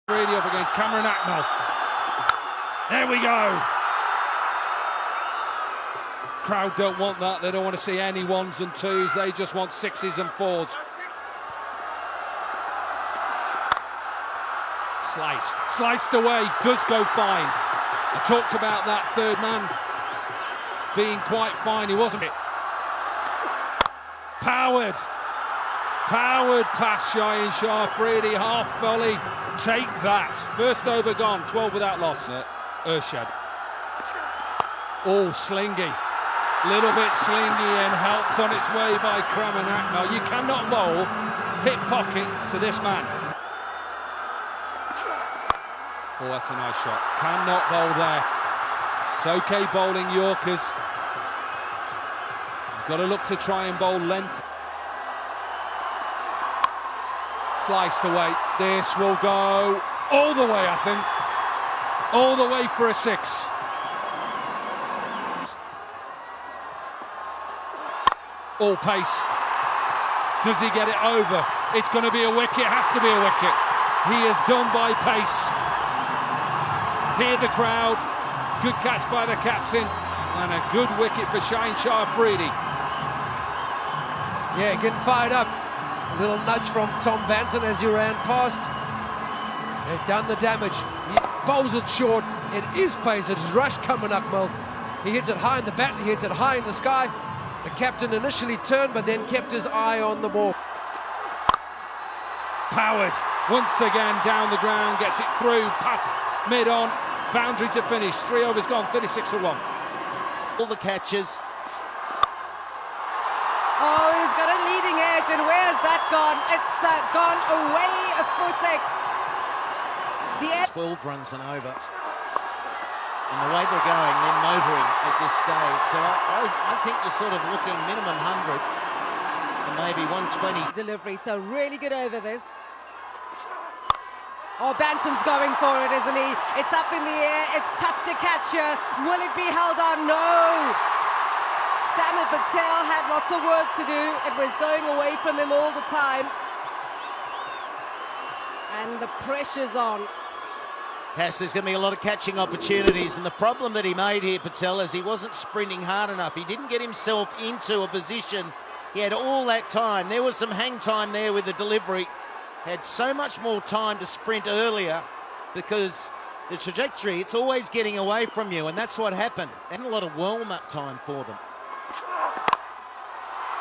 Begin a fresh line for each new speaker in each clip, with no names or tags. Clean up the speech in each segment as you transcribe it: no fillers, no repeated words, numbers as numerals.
Really up against Cameron Acknell. There we go. Crowd don't want that. They don't want to see any ones and twos. They just want sixes and fours. Sliced away, does go fine. I talked about that third man being quite fine. He wasn't it. Powered past Shaheen Shah Afridi, half volley. Take that. First over gone, 12 without loss. Urshad. Oh, slingy. Little bit slingy and helped on its way by Cameron Acknell. You cannot bowl hip pocket to this man. Oh, that's a nice shot. Cannot bowl there. It's okay bowling Yorkers. Got to look to try and bowl length. Sliced away. This will go all the way, I think. All the way for a six. All pace. Does he get it over? It's going to be a wicket. It has to be a wicket. He is done by pace. Hear the crowd. Good catch by the captain. And a good wicket for Shaheen Shah Afridi.
Yeah, getting fired up. A little nudge from Tom Banton as he ran past. They've done the damage. He bowls it short. It is pace. It's rush coming up, Mel. He hits it high in the bat. He hits it high in the sky. The captain initially turned, but then kept his eye on the ball.
Powered once again down the ground. Gets it through past mid-on. Boundary to finish. 3 overs gone. 36 for 1.
All the catches.
Oh, he's got a leading edge, and where's that gone? It's gone away for 6. The
12 runs and over. And the way they're going, they're motoring at this stage. So I think you're sort of looking minimum 100 and maybe 120.
Delivery, so really good over this. Oh, Banton's going for it, isn't he? It's up in the air, it's tough to catch her. Will it be held on? No! Samir Patel had lots of work to do. It was going away from him all the time. And the pressure's on.
Yes, there's going to be a lot of catching opportunities, and the problem that he made here, Patel, is he wasn't sprinting hard enough. He didn't get himself into a position. He had all that time. There was some hang time there with the delivery. Had so much more time to sprint earlier because the trajectory, it's always getting away from you, and that's what happened. And a lot of warm-up time for them.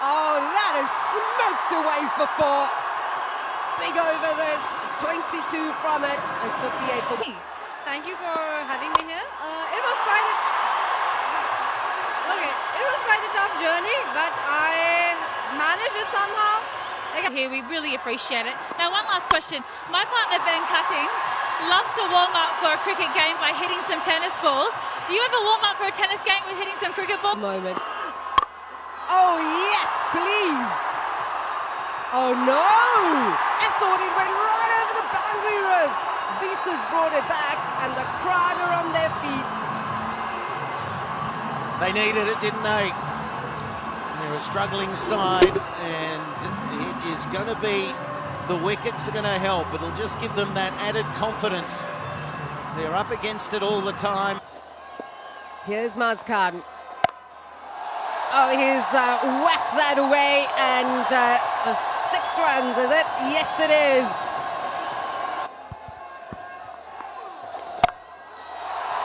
Oh, that is smoked away for 4. Big over this, 22 from it. It's 58 for 1.
Thank you for having me here. It was quite a tough journey, but I managed it somehow.
Here, we really appreciate it. Now, one last question. My partner, Ben Cutting, loves to warm up for a cricket game by hitting some tennis balls. Do you ever warm up for a tennis game with hitting some cricket balls?
Moment. Oh, yes, please. Oh, no. I thought it went right over the boundary rope. Visa's brought it back, and the crowd are on their feet.
They needed it, didn't they? They're a struggling side, and it is going to be, the wickets are going to help. It'll just give them that added confidence. They're up against it all the time.
Here's Mazkhan. Oh, he's whacked that away, and 6 runs, is it? Yes, it is.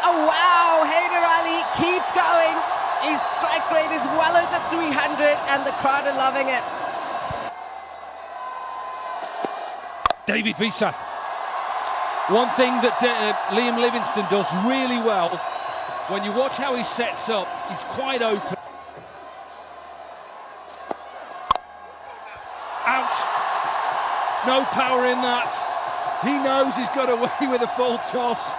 Oh, wow, Haider Ali keeps going. His strike rate is well over 300, and the crowd are loving it.
David Visa. One thing that Liam Livingstone does really well, when you watch how he sets up, he's quite open. Out. No power in that. He knows he's got away with a full toss.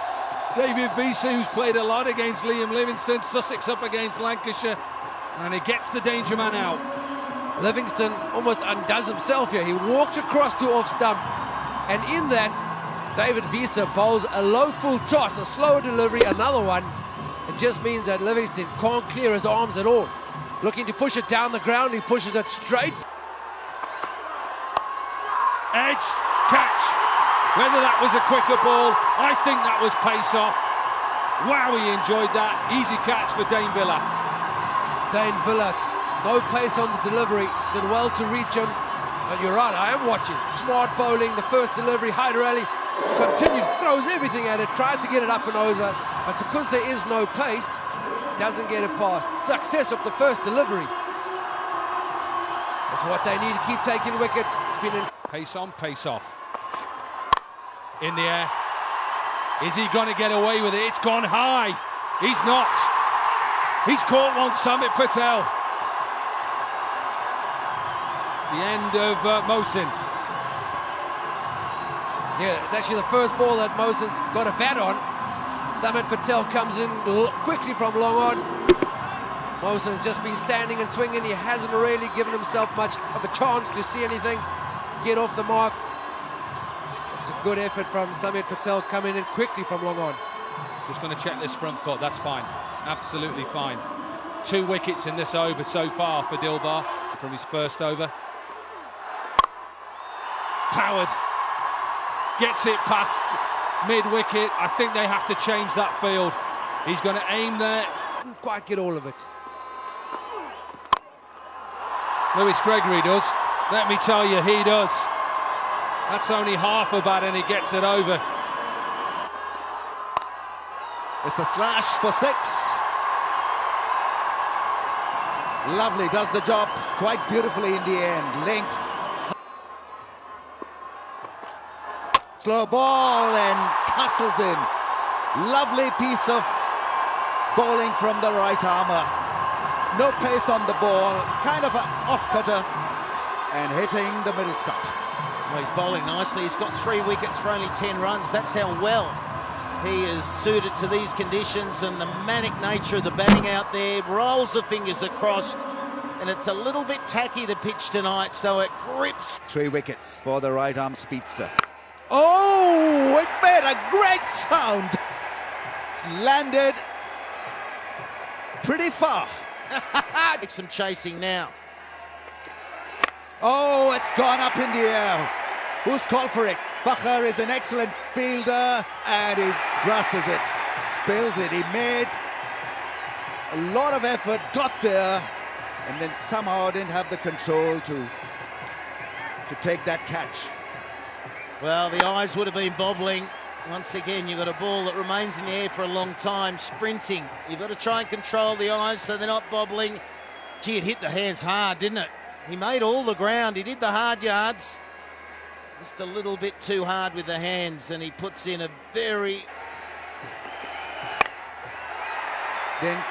David Visa, who's played a lot against Liam Livingstone, Sussex up against Lancashire, and he gets the danger man out.
Livingstone almost undoes himself here. He walked across to off stump, and in that, David Visa bowls a low full toss, a slower delivery, another one. It just means that Livingstone can't clear his arms at all. Looking to push it down the ground, he pushes it straight.
Edge, catch. Whether that was a quicker ball, I think that was pace off. Wow, he enjoyed that. Easy catch for Dane Villas.
Dane Villas, no pace on the delivery, did well to reach him. And you're right, I am watching. Smart bowling, the first delivery, Hyder Ali continued, throws everything at it, tries to get it up and over, but because there is no pace, doesn't get it past. Success of the first delivery. That's what they need to keep taking wickets. It's been
pace on, pace off. In the air. Is he going to get away with it? It's gone high. He's not. He's caught one, Samit Patel. The end of Mohsin.
Yeah, it's actually the first ball that Mohsin's got a bat on. Samit Patel comes in quickly from long on. Mohsin has just been standing and swinging. He hasn't really given himself much of a chance to see anything get off the mark. It's a good effort from Samit Patel coming in quickly from long on.
Just going to check this front foot. That's fine. Absolutely fine. 2 wickets in this over so far for Dilbar from his first over. Powered. Gets it past mid-wicket. I think they have to change that field. He's going to aim there.
Didn't quite get all of it.
Lewis Gregory does. Let me tell you, he does. That's only half a bat and he gets it over.
It's a slash for 6. Lovely, does the job quite beautifully in the end. Length. Slow ball and castles in. Lovely piece of bowling from the right armour. No pace on the ball, kind of an off-cutter and hitting the middle stump.
Well, he's bowling nicely. He's got 3 wickets for only 10 runs. That's how well he is suited to these conditions, and the manic nature of the batting out there. Rolls the fingers across, and it's a little bit tacky, the pitch tonight, so it grips.
3 wickets for the right arm speedster. Oh, it made a great sound. It's landed pretty far.
Some chasing now.
Oh, it's gone up in the air. Who's called for it? Fakhar is an excellent fielder and he grasses it, spills it. He made a lot of effort, got there, and then somehow didn't have the control to take that catch.
Well, the eyes would have been bobbling. Once again, you've got a ball that remains in the air for a long time, sprinting. You've got to try and control the eyes so they're not bobbling. Gee, it hit the hands hard, didn't it? He made all the ground. He did the hard yards. Just a little bit too hard with the hands, and he puts in a very...
Didn't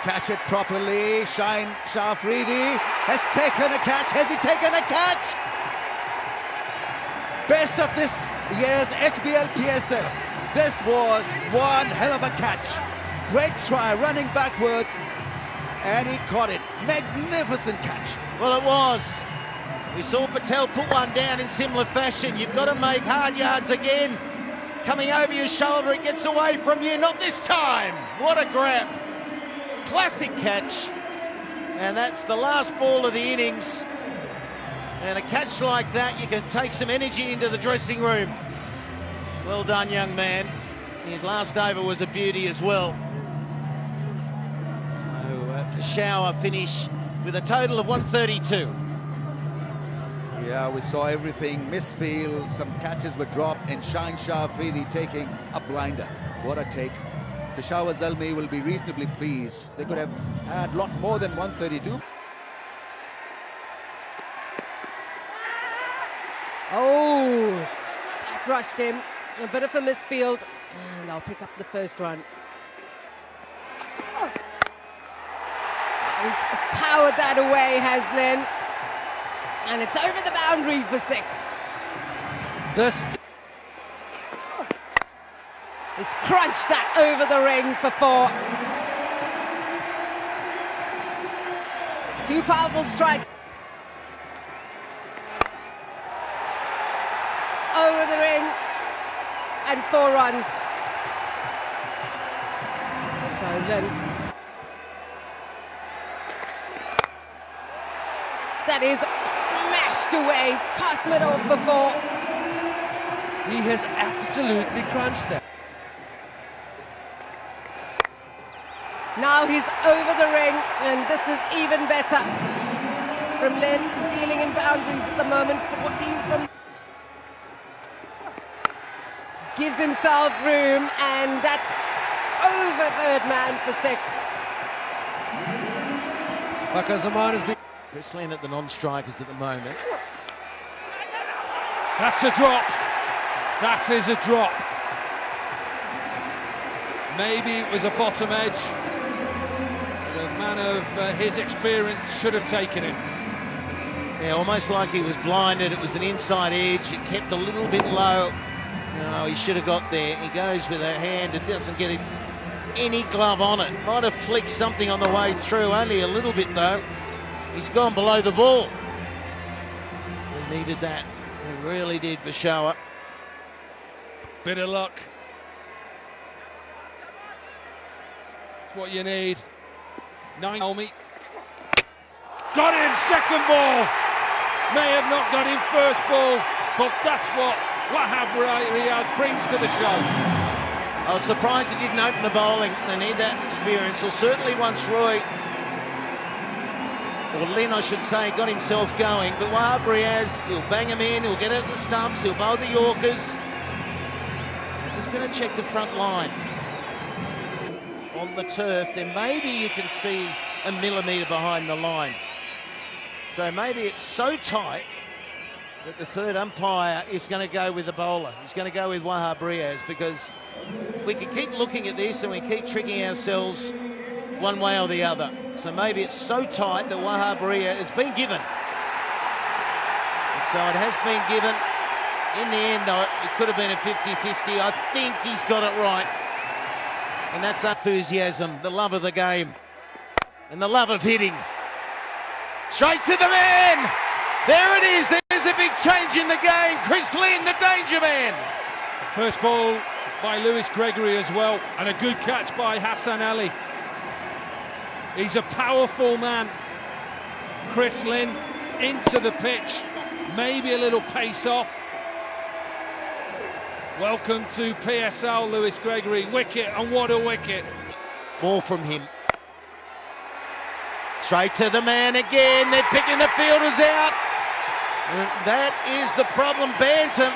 catch it properly. Shine Shafridi has taken a catch. Has he taken a catch? Best of this year's HBL PSL. This was one hell of a catch. Great try, running backwards, and he caught it. Magnificent catch.
Well, it was. We saw Patel put one down in similar fashion. You've got to make hard yards again. Coming over your shoulder, it gets away from you. Not this time. What a grab. Classic catch. And that's the last ball of the innings. And a catch like that, you can take some energy into the dressing room. Well done, young man. His last over was a beauty as well. So Peshawar finish with a total of 132.
Yeah, we saw everything. Misfield, some catches were dropped, and Shine Shah Afridi taking a blinder. What a take. Peshawar Zalme will be reasonably pleased. They could have had a lot more than 132.
Oh, that rushed him. A bit of a misfield, and I'll pick up the first run. Oh. He's powered that away, Haslin. And it's over the boundary for 6. He's crunched that over the ring for 4. 2 powerful strikes. Over the ring. And 4 runs. Solon. That is smashed away, past middle for 4.
He has absolutely crunched them.
Now he's over the ring, and this is even better. From Lynn, dealing in boundaries at the moment, 14 from... Gives himself room, and that's over third man for 6.
Fakhar Zaman has been...
Chris Lynn at the non-strikers at the moment.
That's a drop. That is a drop. Maybe it was a bottom edge. The man of his experience should have taken it.
Yeah, almost like he was blinded. It was an inside edge. It kept a little bit low. No, he should have got there. He goes with a hand and doesn't get any glove on it. Might have flicked something on the way through, only a little bit though. He's gone below the ball. He needed that. He really did, Peshawar.
Bit of luck. It's what you need. Naomi. Got him, second ball. May have not got him first ball, but that's what Wahab Riaz brings to the show.
I was surprised he didn't open the bowling. They need that experience. Or certainly once Roy, or Lynn I should say, got himself going. But Wahab Riaz, he'll bang him in, he'll get at the stumps, he'll bowl the Yorkers. He's just going to check the front line. On the turf, then maybe you can see a millimetre behind the line. So maybe it's so tight that the third umpire is going to go with the bowler. He's going to go with Wahab Riaz, because we can keep looking at this and we keep tricking ourselves one way or the other. So maybe it's so tight that Wahab Riaz has been given. And so it has been given. In the end, it could have been a 50-50. I think he's got it right. And that's enthusiasm, the love of the game, and the love of hitting. Straight to the man! There it is, there's the big change in the game. Chris Lynn, the danger man.
First ball by Lewis Gregory as well, and a good catch by Hassan Ali. He's a powerful man. Chris Lynn into the pitch, maybe a little pace off. Welcome to PSL, Lewis Gregory. Wicket, and what a wicket.
Ball from him. Straight to the man again. They're picking the fielders out. That is the problem. Bantam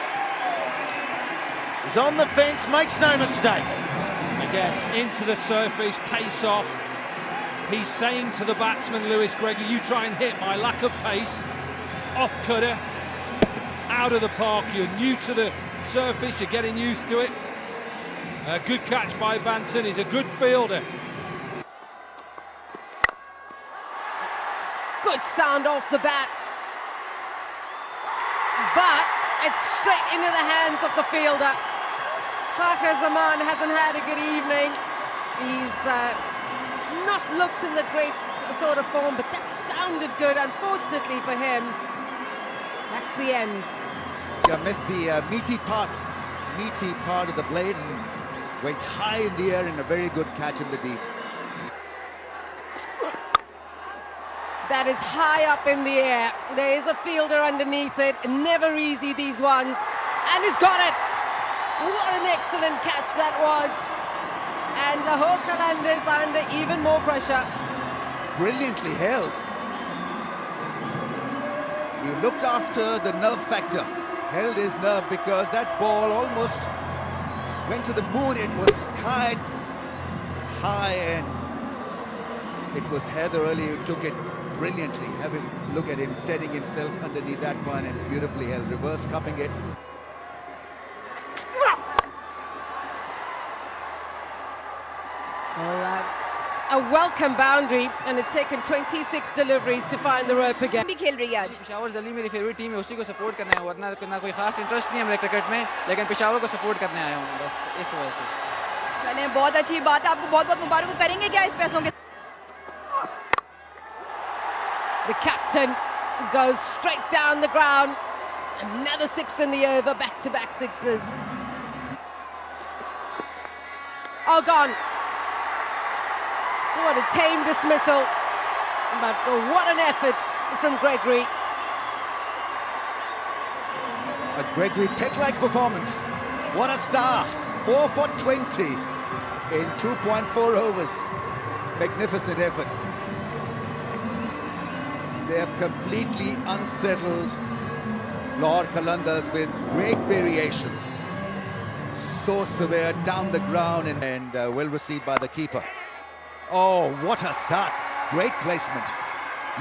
is on the fence, makes no mistake.
Again, into the surface, pace off. He's saying to the batsman, Lewis Gregory, you try and hit my lack of pace. Off cutter, out of the park. You're new to the surface, you're getting used to it. A good catch by Banton. He's a good fielder.
Good sound off the bat. But it's straight into the hands of the fielder. Fakhar Zaman hasn't had a good evening. He's not looked in the great sort of form, but that sounded good. Unfortunately for him, that's the end.
Yeah, missed the meaty part of the blade and went high in the air in a very good catch in the deep.
That is high up in the air. There is a fielder underneath it. Never easy, these ones. And he's got it. What an excellent catch that was. And Lahore Qalandars are under even more pressure.
Brilliantly held. He looked after the nerve factor. Held his nerve, because that ball almost went to the moon. It was sky high and it was Heather early who took it brilliantly. Have him look at him steadying himself underneath that one and beautifully held, reverse cupping it.
Well, a welcome boundary, and it's taken 26 deliveries to find the rope again.
भी खेल रही है आज पेशावर जल्दी मेरी favourite team है, उसी को सपोर्ट करना है, वरना ना कोई खास इंटरेस्ट नहीं है मेरे क्रिकेट में, लेकिन पेशावर को सपोर्ट करने आया हूं बस इस वजह से।
चलें, बहुत अच्छी बात है, आपको बहुत बहुत मुबारक। करेंगे क्या इस पैसों के?
The captain goes straight down the ground. Another 6 in the over, back-to-back sixes. Oh, gone. What a tame dismissal. But what an effort from Gregory.
A Gregory Peck-like performance. What a star. 4 for 20 in 2.4 overs. Magnificent effort. They have completely unsettled Lahore Qalandars with great variations. So severe down the ground and well received by the keeper. Oh, what a start. Great placement.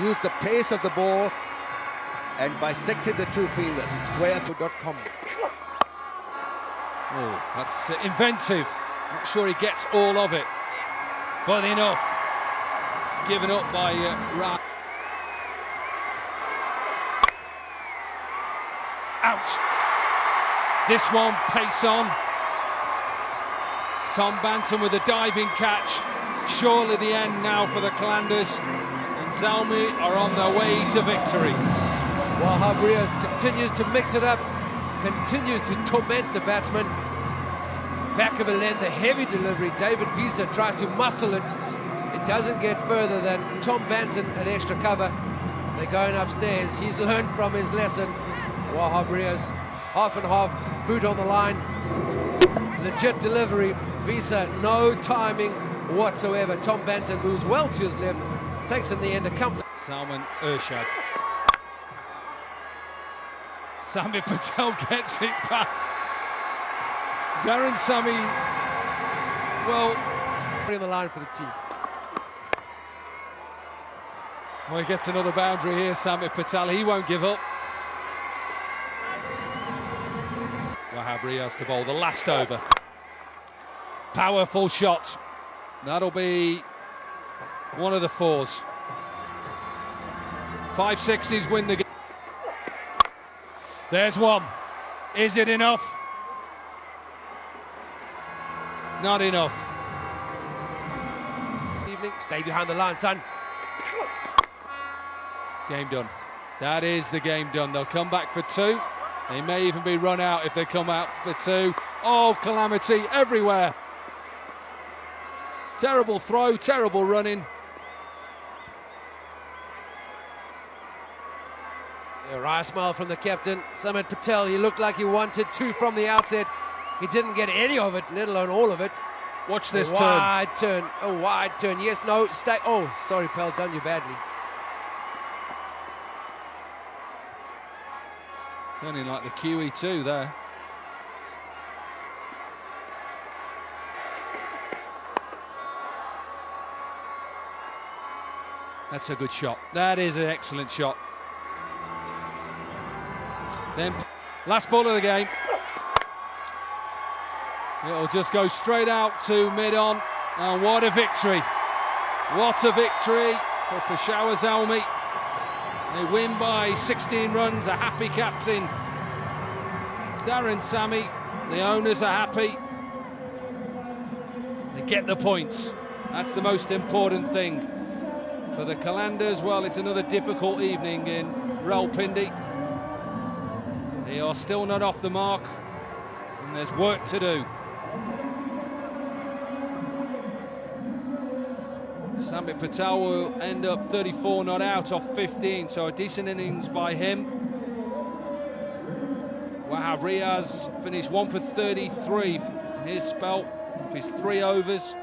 Used the pace of the ball and bisected the two fielders. Square.com.
Oh, that's inventive. Not sure he gets all of it, but enough. Given up by Ra. Out. This one, pace on. Tom Banton with a diving catch. Surely the end now for the Qalandars. And Zalme are on their way to victory.
Wahab Riaz continues to mix it up, continues to torment the batsman. Back of a length, a heavy delivery. David Visa tries to muscle it. It doesn't get further than Tom Banton at extra cover. They're going upstairs. He's learned from his lesson. Wahab Riaz, half and half, boot on the line. Legit delivery. Visa, no timing whatsoever. Tom Banton moves well to his left, takes in the end a comfort.
Salman Urshad. Sami Patel gets it past. Darren Sami, well,
on the line for the team.
Well, he gets another boundary here, Sami Patel. He won't give up. Wahab Riaz to bowl the last over. Powerful shot. That'll be one of the fours. 5 sixes win the game. There's one. Is it enough? Not enough.
Evening, stay behind the line, son.
Game done. That is the game done. They'll come back for 2. They may even be run out if they come out for 2. Oh, calamity everywhere. Terrible throw, terrible running.
A wry smile from the captain, Samit Patel. He looked like he wanted 2 from the outset. He didn't get any of it, let alone all of it.
Watch this
turn. A wide turn. Yes, no, stay. Oh, sorry, Pal, done you badly.
Turning like the QE2 there. That's a good shot. That is an excellent shot. Then, last ball of the game. It'll just go straight out to mid-on. And what a victory. What a victory for Peshawar Zalme. They win by 16 runs, a happy captain. Darren Sami, the owners are happy. They get the points. That's the most important thing. For the Qalandars, well, it's another difficult evening in Rawalpindi. They are still not off the mark, and there's work to do. Sami Patel will end up 34 not out off 15, so a decent innings by him. Wahab Riaz finished 1 for 33 in his spell of his 3 overs.